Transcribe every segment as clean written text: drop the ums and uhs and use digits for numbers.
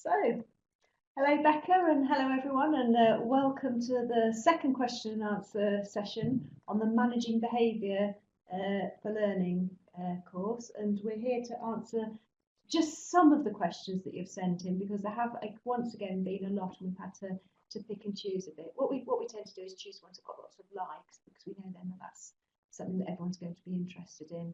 So, hello Becca and hello everyone and welcome to the second question and answer session on the Managing Behaviour for Learning course, and we're here to answer just some of the questions that you've sent in because there have once again been a lot and we've had to pick and choose a bit. What we tend to do is choose ones that have got lots of likes because we know then that that's something that everyone's going to be interested in.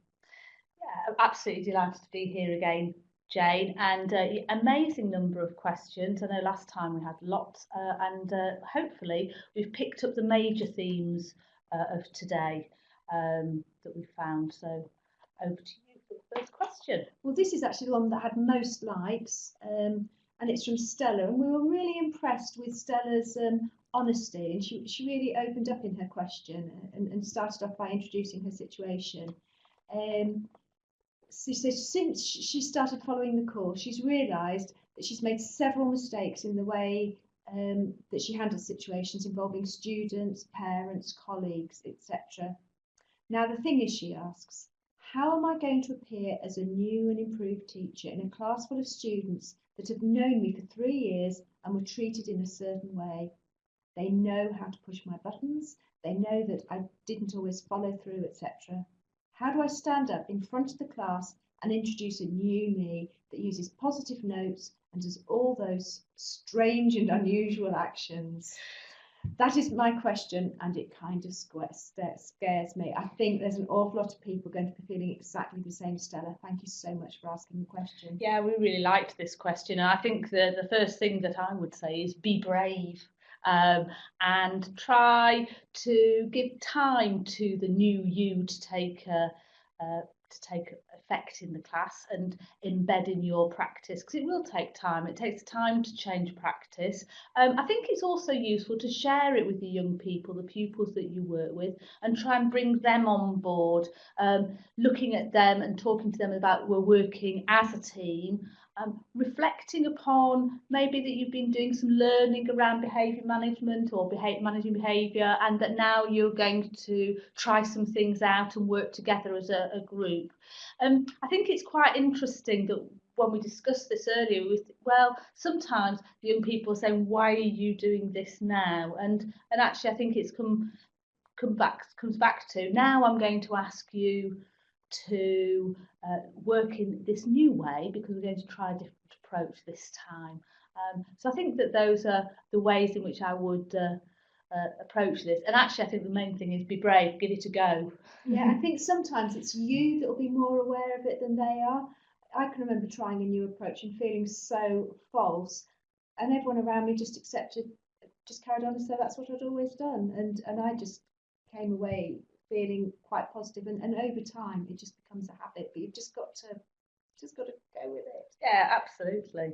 Yeah, absolutely delighted to be here again, Jane, and amazing number of questions. I know last time we had lots, and hopefully we've picked up the major themes of today that we found. So over to you for the first question. Well, this is actually the one that had most likes, and it's from Stella. And we were really impressed with Stella's honesty, and she really opened up in her question and started off by introducing her situation. She says since she started following the course, she's realised that she's made several mistakes in the way that she handles situations involving students, parents, colleagues, etc. Now, the thing is, she asks, how am I going to appear as a new and improved teacher in a class full of students that have known me for 3 years and were treated in a certain way? They know how to push my buttons. They know that I didn't always follow through, etc. How do I stand up in front of the class and introduce a new me that uses positive notes and does all those strange and unusual actions? That is my question, and it kind of scares me. I think there's an awful lot of people going to be feeling exactly the same, Stella. Thank you so much for asking the question. Yeah, we really liked this question. And I think the first thing that I would say is be brave. And try to give time to the new you to take effect in the class and embed in your practice, because it will take time. It takes time to change practice. I think it's also useful to share it with the young people, the pupils that you work with, and try and bring them on board, looking at them and talking to them about we're working as a team. Reflecting upon maybe that you've been doing some learning around behaviour management or managing behaviour, and that now you're going to try some things out and work together as a group. I think it's quite interesting that when we discussed this earlier, sometimes the young people are saying, why are you doing this now? And actually I think it's comes back to, now I'm going to ask you to work in this new way because we're going to try a different approach this time. So I think that those are the ways in which I would approach this. And actually, I think the main thing is be brave, give it a go. Yeah, I think sometimes it's you that will be more aware of it than they are. I can remember trying a new approach and feeling so false, and everyone around me just accepted, just carried on as though that's what I'd always done, and I just came away feeling quite positive, and over time it just becomes a habit. But you've just got to go with it. Yeah, absolutely.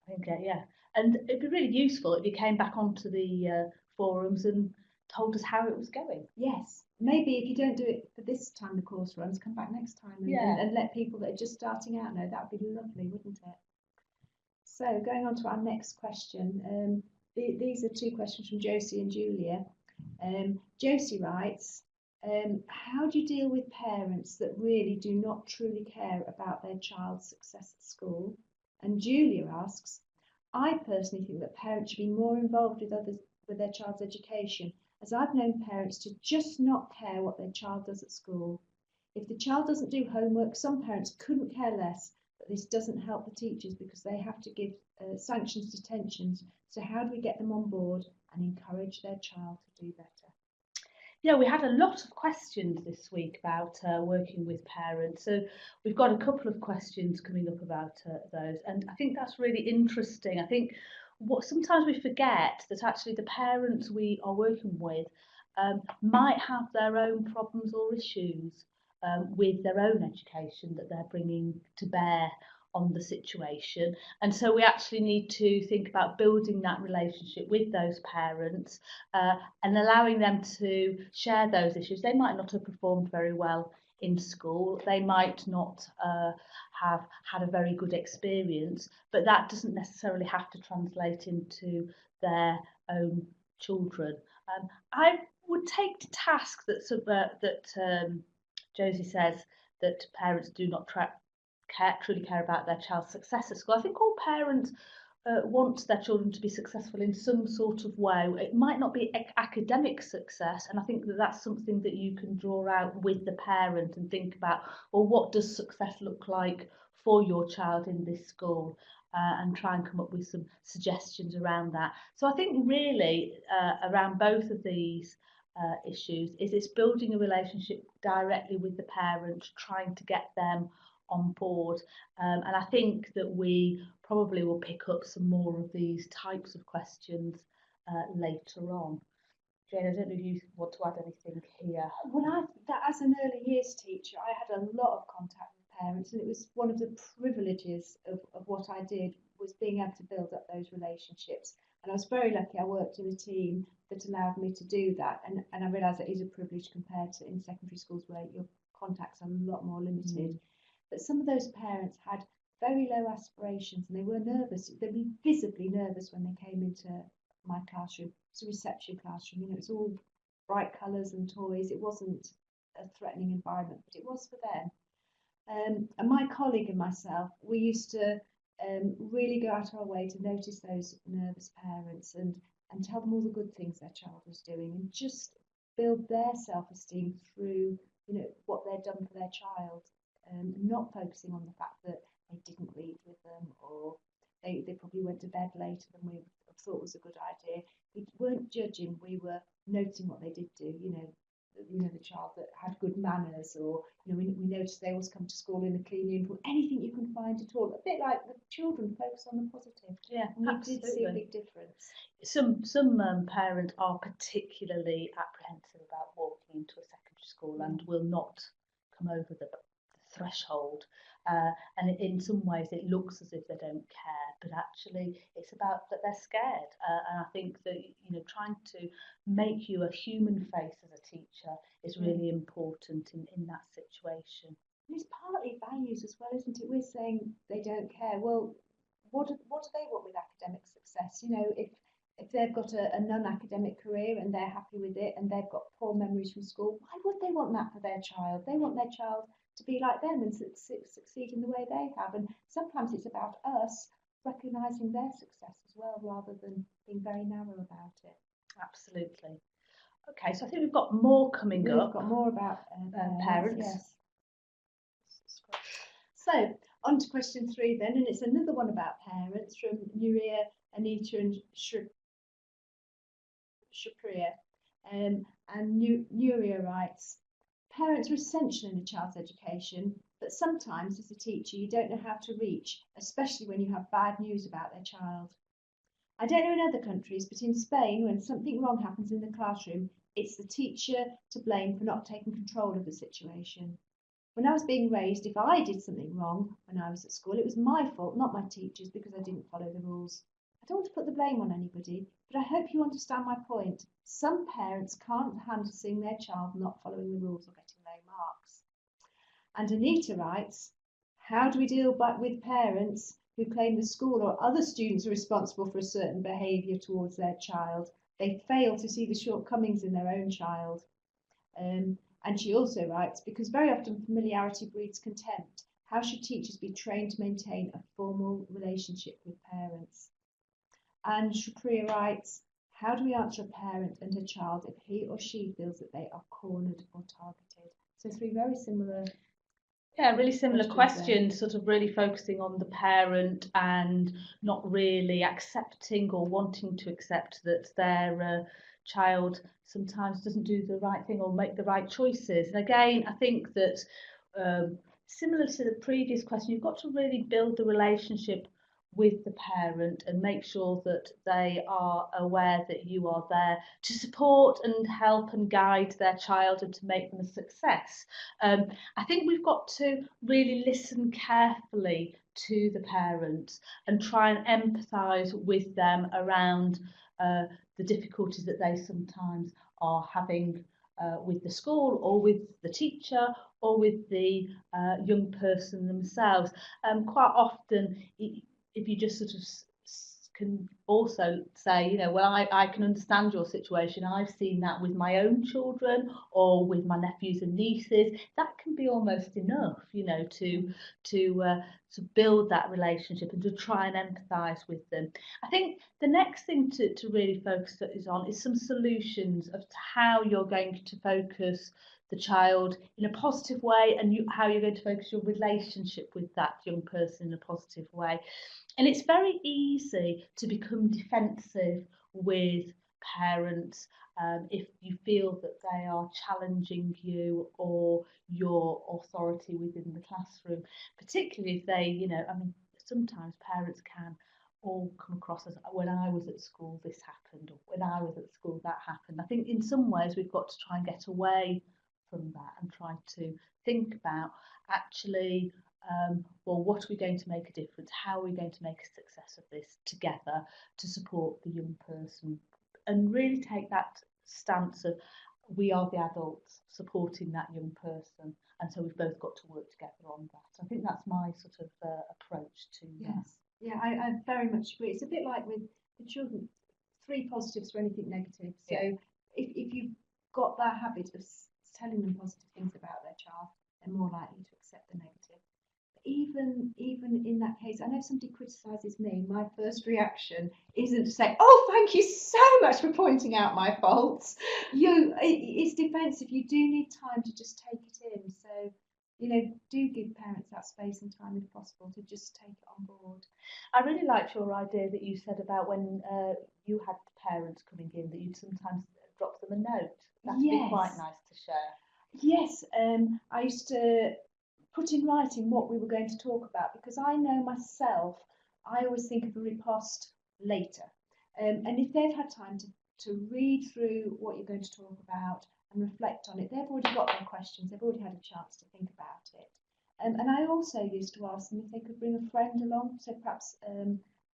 I think yeah, and it'd be really useful if you came back onto the forums and told us how it was going. Yes, maybe if you don't do it for this time the course runs, come back next time and let people that are just starting out know. That would be lovely, wouldn't it? So going on to our next question, these are two questions from Josie and Julia. Josie writes, how do you deal with parents that really do not truly care about their child's success at school? And Julia asks, I personally think that parents should be more involved with their child's education, as I've known parents to just not care what their child does at school. If the child doesn't do homework, some parents couldn't care less, but this doesn't help the teachers because they have to give sanctions detentions. So how do we get them on board and encourage their child to do better? Yeah, we had a lot of questions this week about working with parents. So we've got a couple of questions coming up about those. And I think that's really interesting. I think what sometimes we forget that actually the parents we are working with might have their own problems or issues with their own education that they're bringing to bear on the situation. And so we actually need to think about building that relationship with those parents and allowing them to share those issues. They might not have performed very well in school, they might not have had a very good experience, but that doesn't necessarily have to translate into their own children. I would take to task that Josie says that parents do not truly care about their child's success at school. I think all parents want their children to be successful in some sort of way. It might not be academic success, and I think that that's something that you can draw out with the parent and think about, well, what does success look like for your child in this school? And try and come up with some suggestions around that. So I think really around both of these issues is it's building a relationship directly with the parent, trying to get them on board. And I think that we probably will pick up some more of these types of questions later on. Jane, I don't know if you want to add anything here. Well, as an early years teacher, I had a lot of contact with parents, and it was one of the privileges of what I did was being able to build up those relationships. And I was very lucky I worked in a team that allowed me to do that. And I realise that is a privilege compared to in secondary schools where your contacts are a lot more limited. But some of those parents had very low aspirations and they were nervous. They'd be visibly nervous when they came into my classroom. It's a reception classroom, you know, it's all bright colours and toys. It wasn't a threatening environment, but it was for them. And my colleague and myself, we used to really go out of our way to notice those nervous parents and tell them all the good things their child was doing and just build their self-esteem through, you know, what they'd done for their child, not focusing on the fact that they didn't read with them or they probably went to bed later than we thought was a good idea. We weren't judging, we were noticing what they did do, you know, the child that had good manners, or you know, we noticed they always come to school in a clean uniform, anything you can find at all, a bit like the children focus on the positive. Yeah, and we absolutely. did see a big difference. Some parents are particularly apprehensive about walking into a secondary school and will not come over the threshold. And in some ways it looks as if they don't care, but actually it's about that they're scared. And I think that, you know, trying to make you a human face as a teacher is really important in that situation. And it's partly values as well, isn't it? We're saying they don't care. Well, what do they want with academic success? You know, if they've got a non-academic career and they're happy with it and they've got poor memories from school, why would they want that for their child? They want their child to be like them and succeed in the way they have. And sometimes it's about us recognising their success as well, rather than being very narrow about it. Absolutely. Okay, so I think we've got more coming up. We've got more about parents. Yes. So on to question 3 then, and it's another one about parents from Nuria, Anita and Shapriya. And Nuria writes, parents are essential in a child's education, but sometimes as a teacher you don't know how to reach, especially when you have bad news about their child. I don't know in other countries, but in Spain, when something wrong happens in the classroom, it's the teacher to blame for not taking control of the situation. When I was being raised, if I did something wrong when I was at school, it was my fault, not my teacher's, because I didn't follow the rules. I don't want to put the blame on anybody, but I hope you understand my point. Some parents can't handle seeing their child not following the rules or getting low marks. And Anita writes, how do we deal with parents who claim the school or other students are responsible for a certain behaviour towards their child? They fail to see the shortcomings in their own child. And she also writes, because very often familiarity breeds contempt, how should teachers be trained to maintain a formal relationship with parents? And Shapriya writes, how do we answer a parent and a child if he or she feels that they are cornered or targeted? So 3 very similar. Yeah, really similar questions, sort of really focusing on the parent and not really accepting or wanting to accept that their child sometimes doesn't do the right thing or make the right choices. And again, I think that similar to the previous question, you've got to really build the relationship with the parent and make sure that they are aware that you are there to support and help and guide their child and to make them a success. I think we've got to really listen carefully to the parents and try and empathise with them around the difficulties that they sometimes are having with the school or with the teacher or with the young person themselves. Quite often, if you just sort of can also say, well, I can understand your situation. I've seen that with my own children or with my nephews and nieces. That can be almost enough, to build that relationship and to try and empathise with them. I think the next thing to really focus on is some solutions of how you're going to focus the child in a positive way, and how you're going to focus your relationship with that young person in a positive way. And it's very easy to become defensive with parents if you feel that they are challenging you or your authority within the classroom, particularly if they, sometimes parents can all come across as, when I was at school this happened, or when I was at school that happened. I think in some ways we've got to try and get away from that and try to think about actually, well, what are we going to make a difference? How are we going to make a success of this together to support the young person? And really take that stance of, we are the adults supporting that young person, and so we've both got to work together on that. I think that's my sort of approach to Yes. Yeah, I very much agree. It's a bit like with the children, 3 positives for anything negative. So Yeah. if you've got that habit of telling them positive things about their child, they're more likely to accept the negative. Even in that case, I know somebody criticises me, my first reaction isn't to say, "Oh, thank you so much for pointing out my faults." It's defensive. You do need time to just take it in. So, do give parents that space and time if possible to just take it on board. I really liked your idea that you said about when you had parents coming in, that you'd sometimes drop them a note. That'd be quite nice to share. Yes, I used to put in writing what we were going to talk about, because I know myself, I always think of a riposte later. And if they've had time to read through what you're going to talk about and reflect on it, they've already got their questions, they've already had a chance to think about it. And I also used to ask them if they could bring a friend along, so perhaps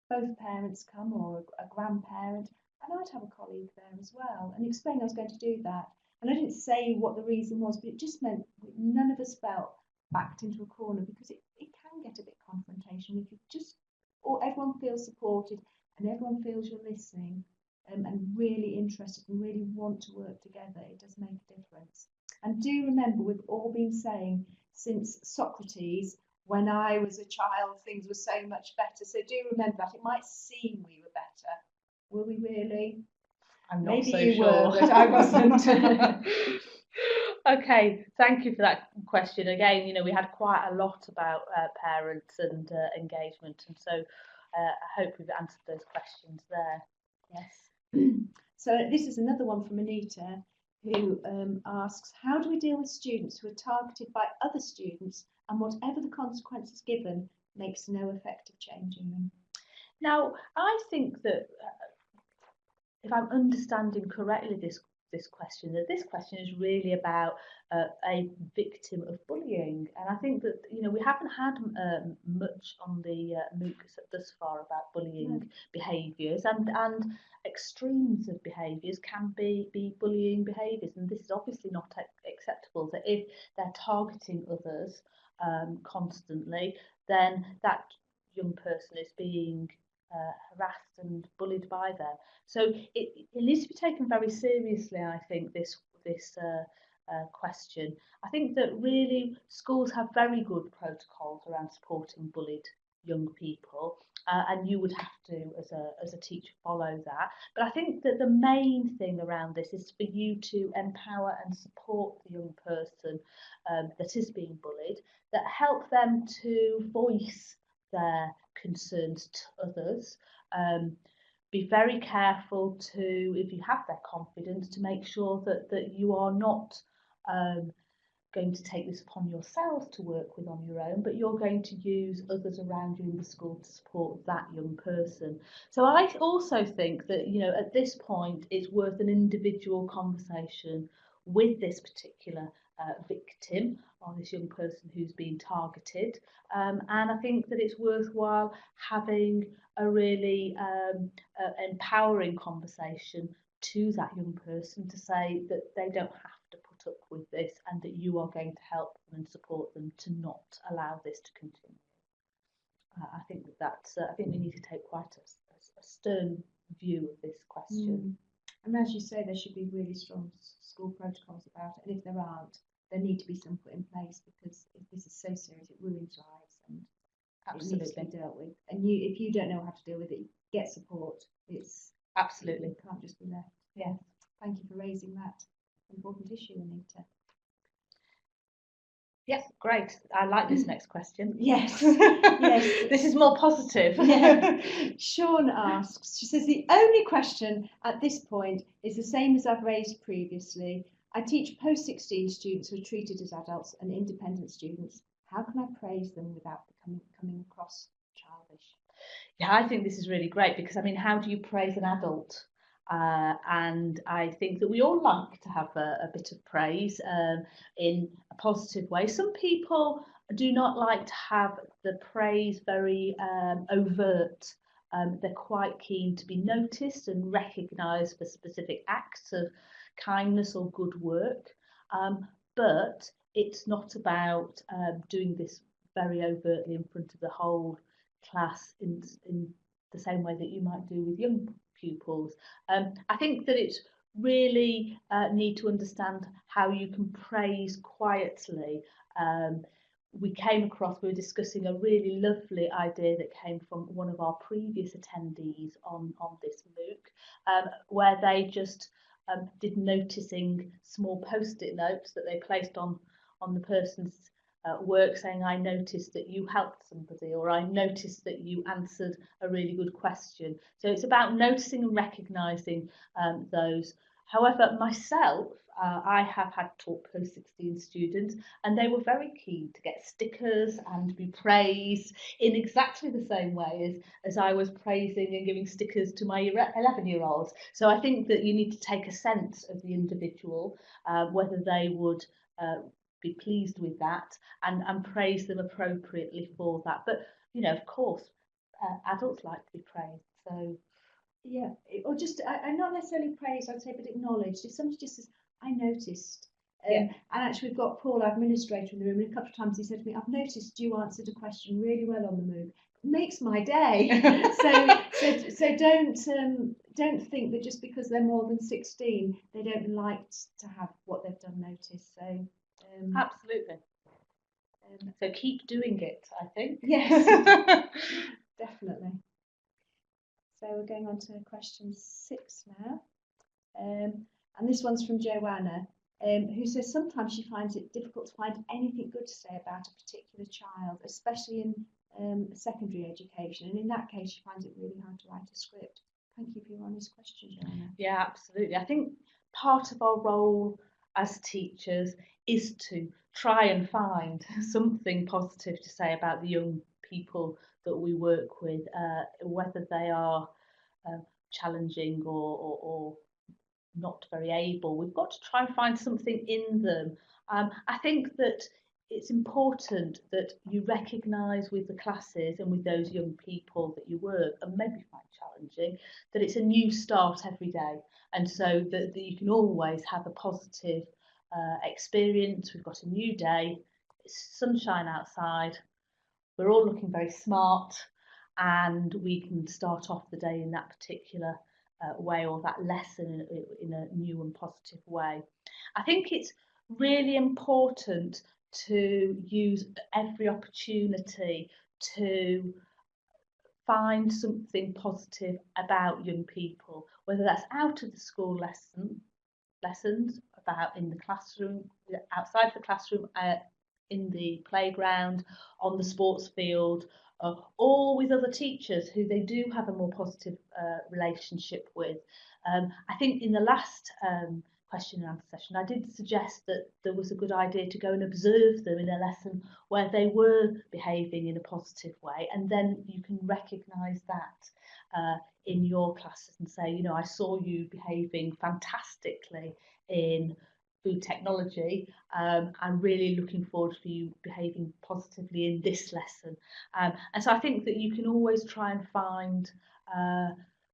both parents come, or a grandparent, and I'd have a colleague there as well, and explain I was going to do that. And I didn't say what the reason was, but it just meant none of us felt backed into a corner, because it can get a bit confrontational if you just, or everyone feels supported and everyone feels you're listening, and really interested and really want to work together. It does make a difference. And do remember, we've all been saying since Socrates, when I was a child, things were so much better. So do remember that. It might seem we were better. Were we really? I'm not Maybe so you sure. were, but I wasn't. Okay, thank you for that question. Again, we had quite a lot about parents and engagement, and so I hope we've answered those questions there. Yes. So this is another one from Anita, who asks, how do we deal with students who are targeted by other students, and whatever the consequences given makes no effective change in them? Now, I think that if I'm understanding correctly this question, that this question is really about a victim of bullying, and I think that we haven't had much on the MOOC thus far about bullying behaviours, and extremes of behaviours can be bullying behaviours, and this is obviously not acceptable. That if they're targeting others constantly, then that young person is being harassed and bullied by them. So it needs to be taken very seriously, I think, this question. I think that really schools have very good protocols around supporting bullied young people, and you would have to, as a teacher, follow that. But I think that the main thing around this is for you to empower and support the young person that is being bullied, that help them to voice their concerns to others. Be very careful to, if you have their confidence, to make sure that you are not going to take this upon yourself to work with on your own, but you're going to use others around you in the school to support that young person. So I also think that, at this point, it's worth an individual conversation with this particular victim, or this young person who's been targeted. And I think that it's worthwhile having a really empowering conversation to that young person, to say that they don't have to put up with this, and that you are going to help them and support them to not allow this to continue. I think I think we need to take quite a a stern view of this question. And as you say, there should be really strong school protocols about it. And if there aren't, there need to be some put in place, because if this is so serious, it ruins lives and it needs to be dealt with. And if you don't know how to deal with it, get support. It's absolutely, it can't just be left. Yeah. Thank you for raising that important issue, Anita. Yes, great. I like this next question. Yes, yes. This is more positive. Yeah. Sean asks, she says, the only question at this point is the same as I've raised previously. I teach post-16 students who are treated as adults and independent students. How can I praise them without coming across childish? Yeah, I think this is really great, because I mean, how do you praise an adult? And I think that we all like to have a bit of praise in a positive way. Some people do not like to have the praise very overt. They're quite keen to be noticed and recognised for specific acts of kindness or good work. But it's not about doing this very overtly in front of the whole class in the same way that you might do with young pupils. I think that it's really need to understand how you can praise quietly. We were discussing a really lovely idea that came from one of our previous attendees on this MOOC, where they just did noticing small post-it notes that they placed on the person's work, saying, I noticed that you helped somebody, or I noticed that you answered a really good question. So it's about noticing and recognising those. However, myself, I have had taught post-16 students, and they were very keen to get stickers and be praised in exactly the same way as I was praising and giving stickers to my 11-year-olds. So I think that you need to take a sense of the individual, whether they would be pleased with that, and praise them appropriately for that. But, you know, of course, adults like to be praised. So yeah, or just I not necessarily praise, I'd say, but acknowledged. If somebody just says, I noticed. And actually, we've got Paul, our administrator, in the room, and a couple of times he said to me, I've noticed you answered a question really well on the MOOC. It makes my day. so don't think that just because they're more than 16, they don't like to have what they've done noticed. So absolutely. So keep doing it, I think. Yes, definitely. So we're going on to question 6 now. And this one's from Joanna, who says sometimes she finds it difficult to find anything good to say about a particular child, especially in secondary education. And in that case, she finds it really hard to write a script. Thank you for your honest question, Joanna. Yeah, absolutely. I think part of our role as teachers is to try and find something positive to say about the young people that we work with, whether they are challenging or not very able. We've got to try and find something in them. I think that it's important that you recognise with the classes and with those young people that you work and maybe find challenging, that it's a new start every day, and so that you can always have a positive experience. We've got a new day, it's sunshine outside, we're all looking very smart, and we can start off the day in that particular way, or that lesson in a new and positive way. I think it's really important to use every opportunity to find something positive about young people, whether that's out of the school lessons, about in the classroom, outside the classroom, in the playground, on the sports field, or with other teachers who they do have a more positive relationship with. I think in the last question and answer session, I did suggest that there was a good idea to go and observe them in a lesson where they were behaving in a positive way, and then you can recognise that in your classes and say, you know, I saw you behaving fantastically in food technology. I'm really looking forward for you behaving positively in this lesson. And so I think that you can always try and find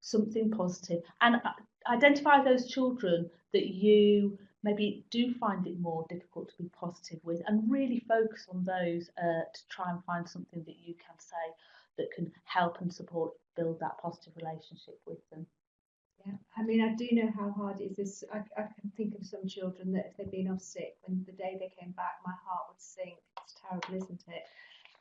something positive and identify those children that you maybe do find it more difficult to be positive with, and really focus on those to try and find something that you can say that can help and support build that positive relationship with them. Yeah, I mean, I do know how hard it is. I can think of some children that if they'd been off sick, when the day they came back, my heart would sink. It's terrible, isn't it?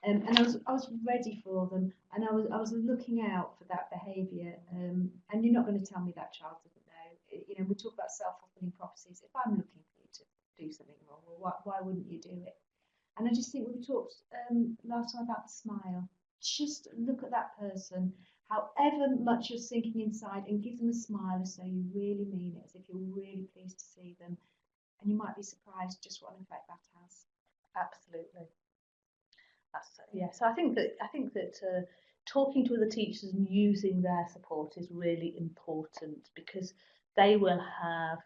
And I was ready for them, and I was looking out for that behaviour. And you're not going to tell me that child doesn't know. You know, we talk about self-fulfilling prophecies. If I'm looking for you to do something wrong, well, why wouldn't you do it? And I just think we talked last time about the smile. Just look at that person, however much you're sinking inside, and give them a smile as though you really mean it, as if you're really pleased to see them. And you might be surprised just what an effect that has. Absolutely. Yeah. So I think that talking to other teachers and using their support is really important, because they will have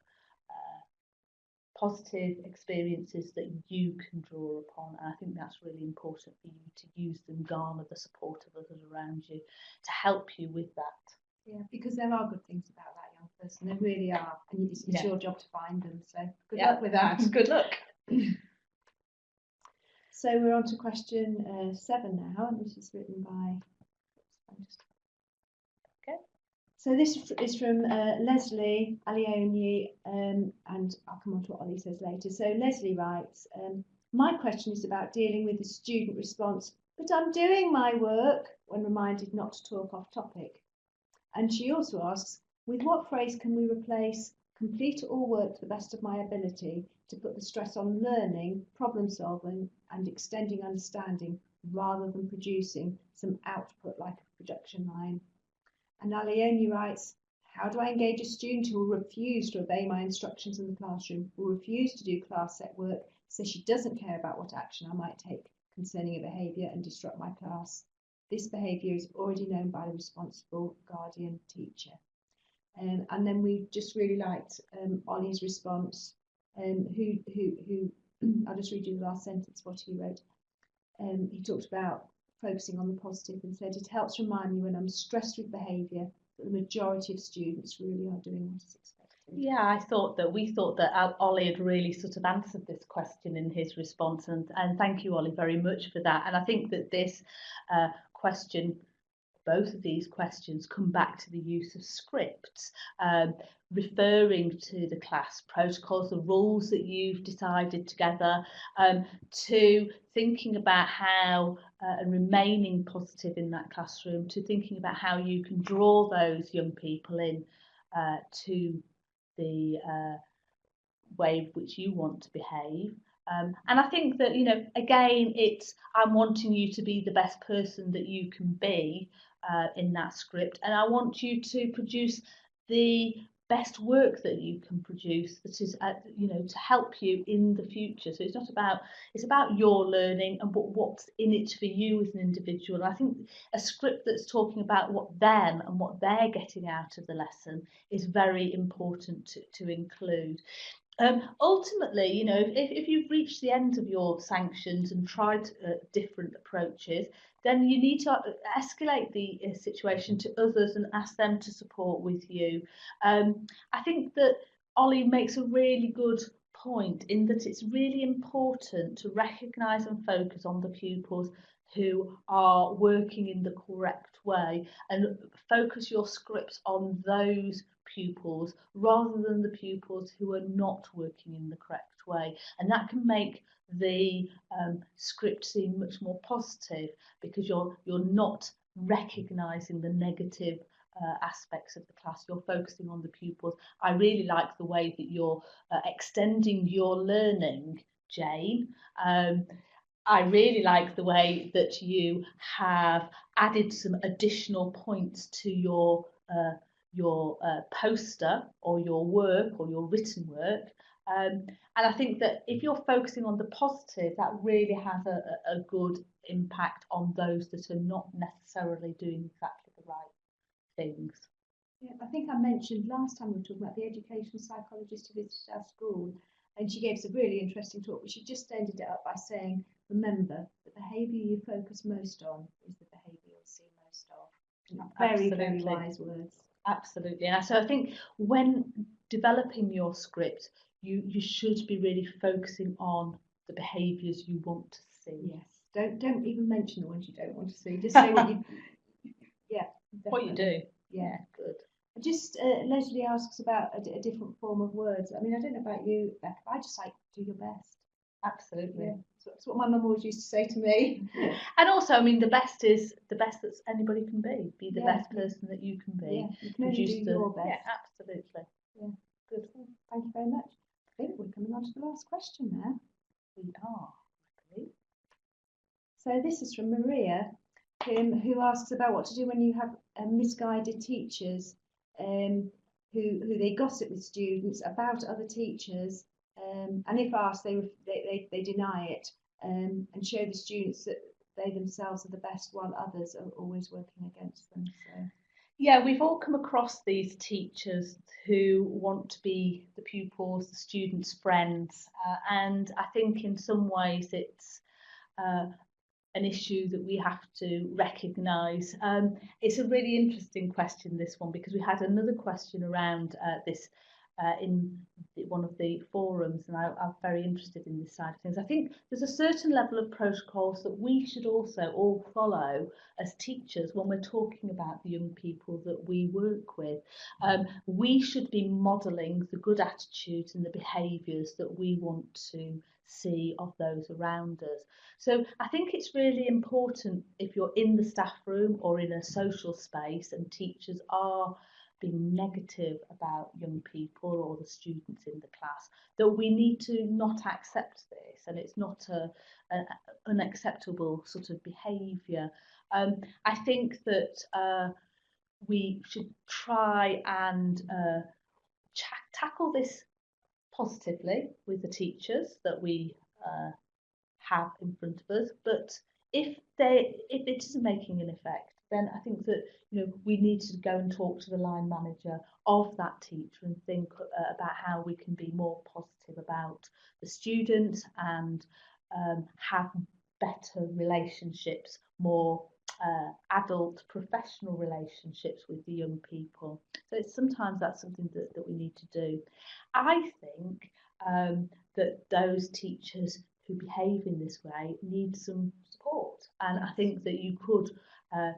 positive experiences that you can draw upon. And I think that's really important for you to use them, garner the support of others around you to help you with that. Yeah, because there are good things about that young person. There really are, and it's your job to find them. So good luck with that. Good luck. So we're on to question 7 now, and this is written by. Okay. So this is from Leslie Alioni, and I'll come on to what Ollie says later. So Leslie writes, my question is about dealing with the student response, but I'm doing my work, when reminded not to talk off topic. And she also asks, with what phrase can we replace complete all work to the best of my ability to put the stress on learning, problem solving and extending understanding rather than producing some output like a production line? And Alioni writes, how do I engage a student who will refuse to obey my instructions in the classroom, will refuse to do class set work, says she doesn't care about what action I might take concerning a behaviour and disrupt my class? This behaviour is already known by the responsible guardian teacher. And then we just really liked Ollie's response, who I'll just read you the last sentence, what he wrote. He talked about focusing on the positive and said, it helps remind me when I'm stressed with behaviour that the majority of students really are doing what is expected. Yeah, we thought that Ollie had really sort of answered this question in his response, and thank you, Ollie, very much for that. And I think that this question, both of these questions, come back to the use of scripts, referring to the class protocols, the rules that you've decided together, to thinking about how and remaining positive in that classroom, to thinking about how you can draw those young people in to the way in which you want to behave. And I think that, you know, again, I'm wanting you to be the best person that you can be in that script, and I want you to produce the best work that you can produce that is, you know, to help you in the future. So it's about your learning and what's in it for you as an individual. And I think a script that's talking about what them and what they're getting out of the lesson is very important to include. Ultimately, you know, if you've reached the end of your sanctions and tried different approaches, then you need to escalate the situation to others and ask them to support with you. I think that Ollie makes a really good point in that it's really important to recognise and focus on the pupils who are working in the correct way, and focus your scripts on those pupils rather than the pupils who are not working in the correct way. And that can make the script seem much more positive, because you're not recognising the negative aspects of the class. You're focusing on the pupils. I really like the way that you're extending your learning, Jane. I really like the way that you have added some additional points to your poster or your work or your written work. And I think that if you're focusing on the positive, that really has a good impact on those that are not necessarily doing exactly the right things. Yeah, I think I mentioned last time we were talking about the educational psychologist who visited our school, and she gave us a really interesting talk, but she just ended it up by saying, remember, the behaviour you focus most on is the behaviour you'll see most of. Very, very wise words. Absolutely. And so I think when developing your script, you should be really focusing on the behaviours you want to see. Yes. Don't even mention the ones you don't want to see. Just say what you. Yeah. What you Definitely. do. Yeah. Good. Just Leslie asks about a different form of words. I mean, I don't know about you, Becca, but I just like do your best. Absolutely. Yeah. So that's what my mum always used to say to me. And also, I mean, the best is the best that anybody can be. Be the Yeah, best person that you can be. Yeah, you can only do your best. Yeah, absolutely. Yeah. Good. Thank you very much. I think we're coming on to the last question now. We are. Luckily. So this is from Maria, who asks about what to do when you have misguided teachers, who they gossip with students about other teachers, and if asked, they deny it, and show the students that they themselves are the best while others are always working against them. So. Yeah, we've all come across these teachers who want to be the pupils, the students' friends, and I think in some ways it's an issue that we have to recognise. It's a really interesting question, this one, because we had another question around this in one of the forums, and I'm very interested in this side of things. I think there's a certain level of protocols that we should also all follow as teachers when we're talking about the young people that we work with. We should be modelling the good attitudes and the behaviours that we want to see of those around us. So I think it's really important, if you're in the staff room or in a social space and teachers are being negative about young people or the students in the class, that we need to not accept this, and it's not an unacceptable sort of behaviour. I think that we should try and tackle this positively with the teachers that we have in front of us. But if it isn't making an effect, then I think that we need to go and talk to the line manager of that teacher and think about how we can be more positive about the students and have better relationships, more adult professional relationships with the young people. So sometimes that's something that we need to do. I think that those teachers who behave in this way need some support, and I think that you could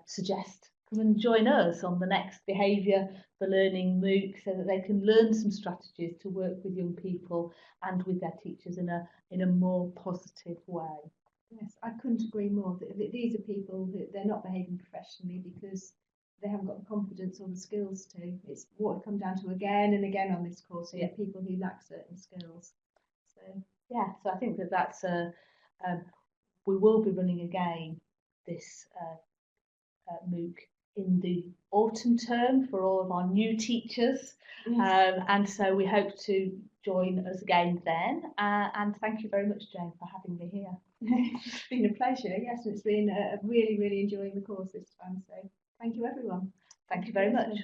suggest come and join us on the next Behaviour for Learning MOOC so that they can learn some strategies to work with young people and with their teachers in a more positive way. Yes, I couldn't agree more. These are people who they're not behaving professionally because they haven't got the confidence or the skills to. It's what I come down to again and again on this course. Yeah, people who lack certain skills. So yeah, so I think that's we will be running again this MOOC in the autumn term for all of our new teachers. Yes. And so we hope to join us again then. And thank you very much, Jane, for having me here. It's been a pleasure. Yes, it's been really, really enjoying the course this time. So thank you, everyone. Thank you very much.